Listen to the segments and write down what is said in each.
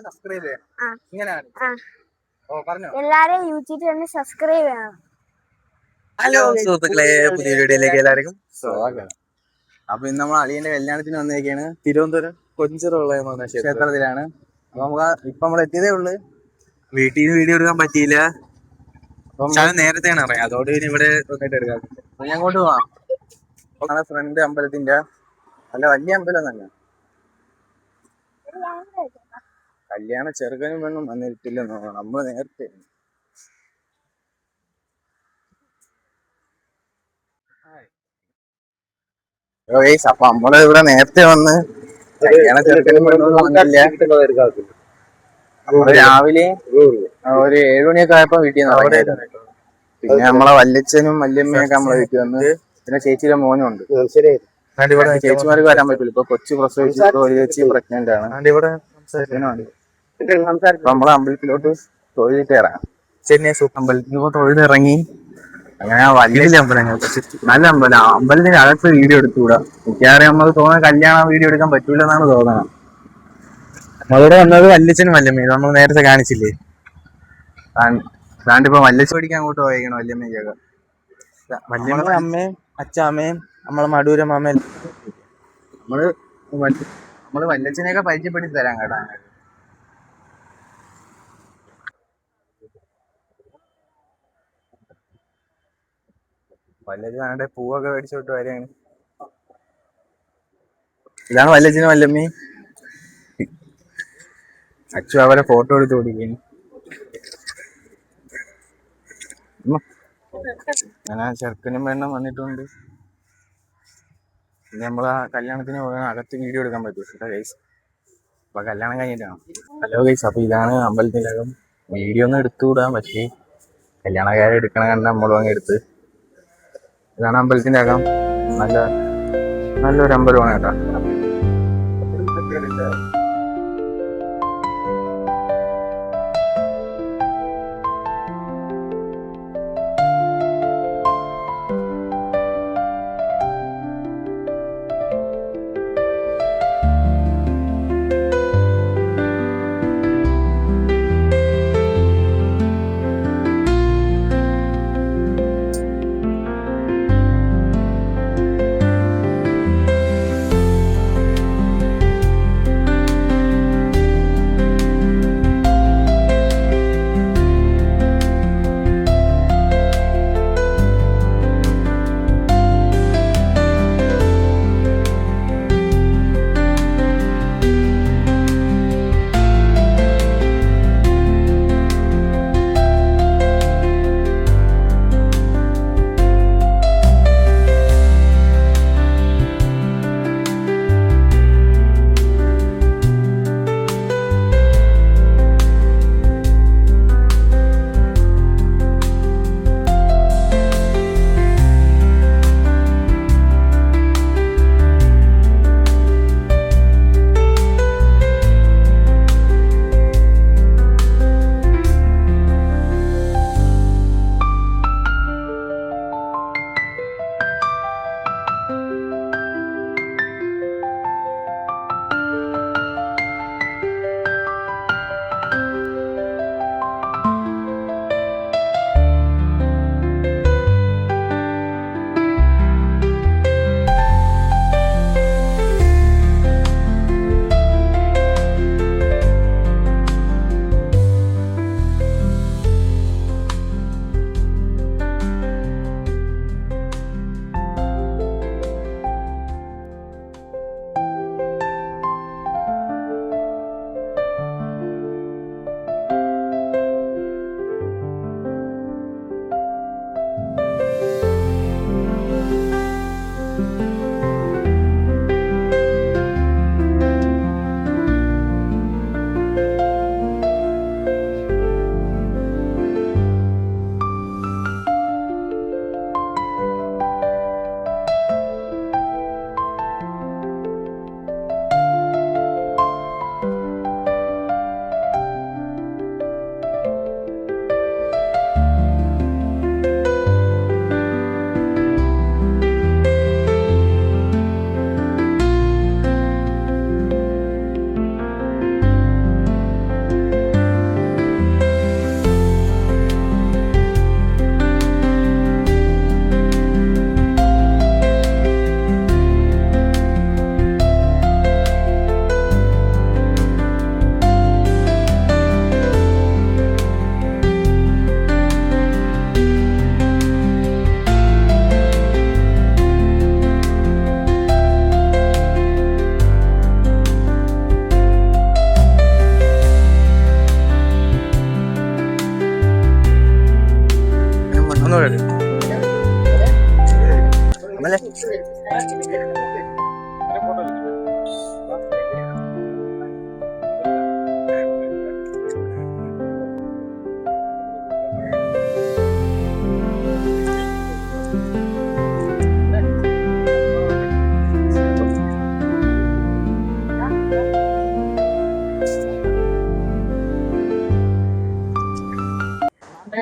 Subscribe ചെയ്യണം. ഇങ്ങനെയാണ്. ഓ പറഞ്ഞോ. എല്ലാരും യൂട്യൂബ് ചാനൽ സബ്സ്ക്രൈബ് ചെയ്യണം. ഹലോ സുഹൃത്തുക്കളെ, പുതിയ വീഡിയോയിലേക്ക് എല്ലാവർക്കും സ്വാഗതം. അപ്പൊ ഇന്ന് നമ്മൾ അളിയന്റെ കല്യാണത്തിന് വന്നിരിക്കുകയാണ്. തിരുവനന്തപുരം കൊഞ്ചിറുള്ള ക്ഷേത്രത്തിലാണ്. അപ്പൊ നമുക്ക് ഇപ്പൊ നമ്മൾ എത്തിയതേ ഉള്ളു. വീട്ടിൽ നിന്ന് വീഡിയോ എടുക്കാൻ പറ്റിയില്ല. അപ്പം നേരത്തെയാണ് അറിയാം, അതോട് പിന്നെ ഇവിടെ വന്നിട്ട് എടുക്കാം. അപ്പൊ ഞാൻ അങ്ങോട്ട് പോവാം. ഞങ്ങളുടെ ഫ്രണ്ട് അമ്പലത്തിന്റെ നല്ല വലിയ അമ്പലം തന്നെ. കല്യാണ ചെറുക്കനും പെണ്ണും വന്നിട്ടില്ലെന്ന് തോന്നുന്നു. നമ്മള് നേരത്തെ അപ്പൊ നമ്മള് ഇവിടെ നേരത്തെ വന്ന് കല്യാണ ചെറുക്കനും പെണ്ണും വന്നില്ല. രാവിലെ ഒരു 7 മണിയൊക്കെ ആയപ്പോ വീട്ടിൽ നിന്ന്. പിന്നെ നമ്മളെ വല്യച്ഛനും വല്യമ്മയൊക്കെ നമ്മളെ വീട്ടിൽ വന്ന്. പിന്നെ ചേച്ചിയുടെ മോനും ഉണ്ട്. ചേച്ചിമാർക്ക് വരാൻ പറ്റില്ല. ഇപ്പൊ കൊച്ചു പ്രസവിച്ചിട്ട് ഒരു ചേച്ചി പ്രഗ്നന്റ് ആണ്. അപ്പൊ നമ്മളെ അമ്പലത്തിലോട്ട് തൊഴുതിട്ട് ഇറങ്ങാം. ചെന്നൈ അമ്പലത്തിൽ ഇപ്പൊ തൊഴുതിറങ്ങി. അങ്ങനെ വലിയ അമ്പലങ്ങൾ, നല്ല അമ്പലം. അമ്പലത്തിന്റെ അകത്ത് വീഡിയോ എടുത്തുകൂടാ. മിക്കവാറും നമുക്ക് തോന്നുന്ന കല്യാണം വീഡിയോ എടുക്കാൻ പറ്റൂല എന്നാണ് തോന്നുന്നത്. നമ്മളിവിടെ വന്നത് വല്യച്ഛനും വല്യമ്മയും നമ്മൾ നേരത്തെ കാണിച്ചില്ലേ. അതാണ്ട് ഇപ്പൊ വല്യച്ഛൻ പഠിക്കാൻ അങ്ങോട്ട് പോയേക്കണം. വല്യമ്മയ്ക്കൊക്കെ വല്യമ്മ അമ്മയും അച്ഛാമ്മയും നമ്മളെ മടൂരം അമ്മയും നമ്മള് വല്യച്ഛനെയൊക്കെ പരിചയപ്പെടുത്തി തരാം കേട്ടാ. വല്യച്ഛനാണ്ടെ പൂവൊക്കെ മേടിച്ചോട്ട് വരെയാണ്. ഇതാണ് വല്യച്ഛനും വല്യമ്മയും. അച്ചു അവരെ ഫോട്ടോ എടുത്ത് കൊടുക്കുന്നു. അങ്ങനെ ചെറുക്കനും പെണ്ണും വന്നിട്ടുണ്ട്. പിന്നെ നമ്മളാ കല്യാണത്തിന് പോകാൻ അകത്ത് വീഡിയോ എടുക്കാൻ പറ്റും ഗൈസ്. അപ്പൊ കല്യാണം കഴിഞ്ഞിട്ടാണ്. ഹലോ ഗൈസ്, അപ്പൊ ഇതാണ് അമ്പലത്തിന്റെ അകം. വീഡിയോ ഒന്നും എടുത്തുകൂടാൻ പക്ഷേ കല്യാണക്കാരെ എടുക്കണ കണ്ട നമ്മളും അങ്ങ് എടുത്ത്. ഇതാണ് അമ്പലത്തിന്റെ അകം. നല്ലൊരു അമ്പലമാണ് കേട്ടോ.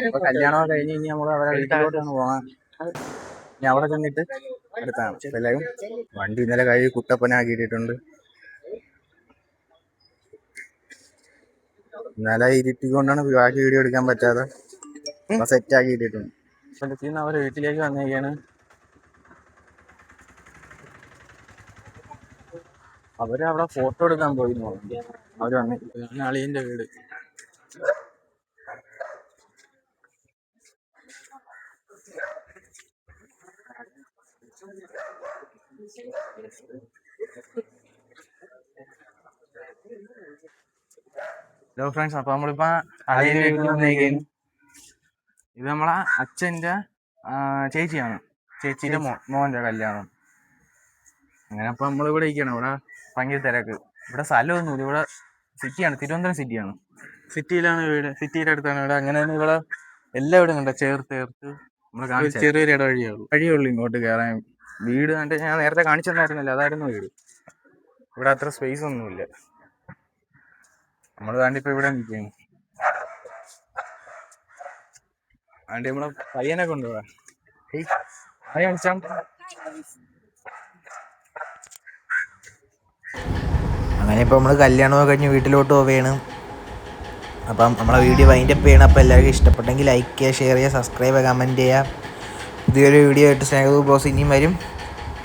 ഇപ്പൊ കല്യാണം കഴിഞ്ഞ് ഇനി നമ്മൾ അവരെ വീട്ടിലോട്ടാണ് പോകാൻ. ഇനി അവിടെ ചെന്നിട്ട് അടുത്താണ് എല്ലാവരും. വണ്ടി ഇന്നലെ കഴുകി കുട്ടപ്പനാക്കിയിട്ടുണ്ട്. ഇന്നലെ ഇരുട്ടിക്കൊണ്ടാണ് ബാക്കി വീഡിയോ എടുക്കാൻ പറ്റാതെ സെറ്റ് ആക്കിയിട്ടുണ്ട്. അവരെ വീട്ടിലേക്ക് വന്നേക്കാണ്. അവര് അവിടെ ഫോട്ടോ എടുക്കാൻ പോയി നോക്കി. അവര് വന്നേ അളിയന്റെ വീട്. ഹലോ ഫ്രണ്ട്സ്, അപ്പൊ നമ്മളിപ്പോ അളിയന്റെ വീട്ടിൽ വന്നേക്കാണ്. ഇത് നമ്മളെ അച്ഛന്റെ ചേച്ചിയാണ്. ചേച്ചിയുടെ മോന്റെ കല്യാണം. അങ്ങനെ അപ്പൊ നമ്മളിവിടെ ഇരിക്കണം. ഇവിടെ ഭയങ്കര തിരക്ക്. ഇവിടെ സ്ഥലമൊന്നുമില്ല. ഇവിടെ സിറ്റിയാണ്, തിരുവനന്തപുരം സിറ്റിയാണ്. സിറ്റിയിലാണ് വീട്, സിറ്റിയുടെ അടുത്താണ് വീട്. അങ്ങനെ തന്നെ ഇവിടെ എല്ലാം ഇവിടെ കണ്ട ചേർത്ത് നമ്മള് ചെറിയൊരു വഴിയുള്ളൂ ഇങ്ങോട്ട് കയറാൻ. വീട് കണ്ട് ഞാൻ നേരത്തെ കാണിച്ചിട്ടുണ്ടായിരുന്നില്ല, അതായിരുന്നു വീട്. ഇവിടെ അത്ര സ്പേസ് ഒന്നുമില്ല. നമ്മള് താണ്ടിപ്പോ ഇവിടെ നിൽക്കുകയാണ്. ആണ്ടി നമ്മളെ പയ്യനെ കൊണ്ടുപോവാ. അങ്ങനെ ഇപ്പോൾ നമ്മൾ കല്യാണമൊക്കെ കഴിഞ്ഞ് വീട്ടിലോട്ട് പോവുകയാണ്. അപ്പം നമ്മളെ വീഡിയോ വൈൻഡപ്പ് ചെയ്യണം. അപ്പോൾ എല്ലാവർക്കും ഇഷ്ടപ്പെട്ടെങ്കിൽ ലൈക്ക് ചെയ്യുക, ഷെയർ ചെയ്യുക, സബ്സ്ക്രൈബ് ചെയ്യുക, കമൻറ്റ് ചെയ്യുക. പുതിയൊരു വീഡിയോ ആയിട്ട് സ്നേഹവും ബോസ് ഇനിയും വരും.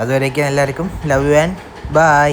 അതുവരേക്കും എല്ലാവർക്കും ലവ് യു ആൻഡ് ബൈ.